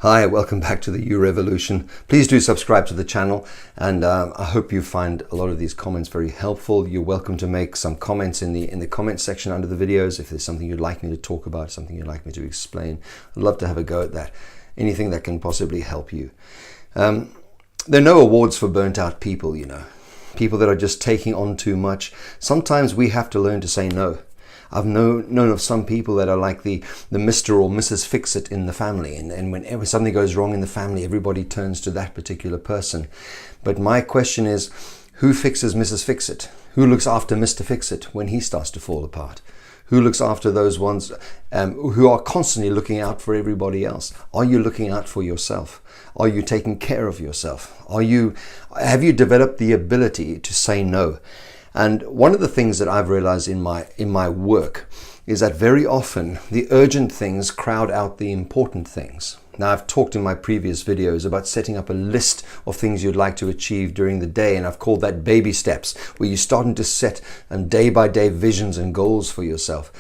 Hi, welcome back to the U Revolution. Please do subscribe to the channel, and I hope you find a lot of these comments very helpful. You're welcome to make some comments in the comment section under the videos if there's something you'd like me to talk about, something you'd like me to explain. I'd love to have a go at that. Anything that can possibly help you. There are no awards for burnt out people, you know. People that are just taking on too much. Sometimes we have to learn to say no. I've known of some people that are like the Mr. or Mrs. Fixit in the family, and whenever something goes wrong in the family, everybody turns to that particular person. But my question is, who fixes Mrs. Fixit? Who looks after Mr. Fixit when he starts to fall apart? Who looks after those ones who are constantly looking out for everybody else? Are you looking out for yourself? Are you taking care of yourself? Have you developed the ability to say no? And one of the things that I've realized in my work is that very often the urgent things crowd out the important things. Now, I've talked in my previous videos about setting up a list of things you'd like to achieve during the day, and I've called that baby steps, where you're starting to set day by day visions and goals for yourself.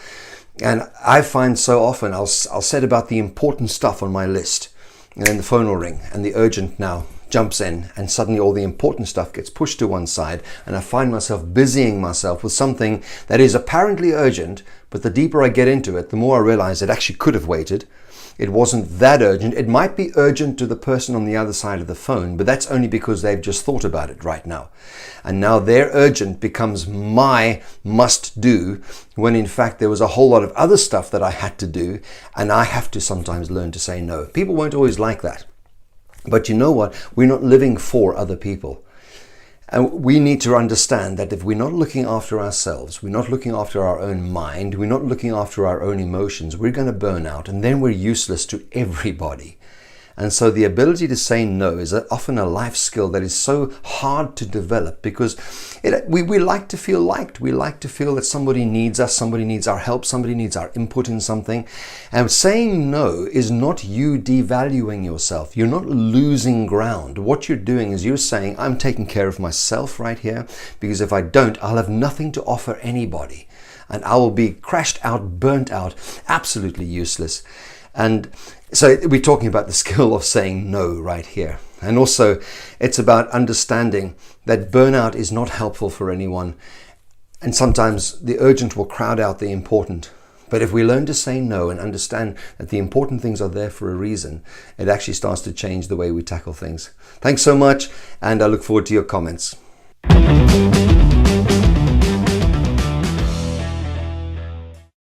And I find so often I'll set about the important stuff on my list, and then the phone will ring and the urgent now jumps in, and suddenly all the important stuff gets pushed to one side, and I find myself busying myself with something that is apparently urgent, but the deeper I get into it, the more I realize it actually could have waited. It wasn't that urgent. It might be urgent to the person on the other side of the phone, but that's only because they've just thought about it right now. And now their urgent becomes my must do, when in fact there was a whole lot of other stuff that I had to do, and I have to sometimes learn to say no. People won't always like that. But you know what? We're not living for other people. And we need to understand that if we're not looking after ourselves, we're not looking after our own mind, we're not looking after our own emotions, we're going to burn out, and then we're useless to everybody. And so the ability to say no is often a life skill that is so hard to develop, because we like to feel liked. We like to feel that somebody needs us, somebody needs our help, somebody needs our input in something. And saying no is not you devaluing yourself. You're not losing ground. What you're doing is you're saying, I'm taking care of myself right here, because if I don't, I'll have nothing to offer anybody. And I will be crashed out, burnt out, absolutely useless. And so we're talking about the skill of saying no right here. And also it's about understanding that burnout is not helpful for anyone. And sometimes the urgent will crowd out the important. But if we learn to say no and understand that the important things are there for a reason, it actually starts to change the way we tackle things. Thanks so much, and I look forward to your comments.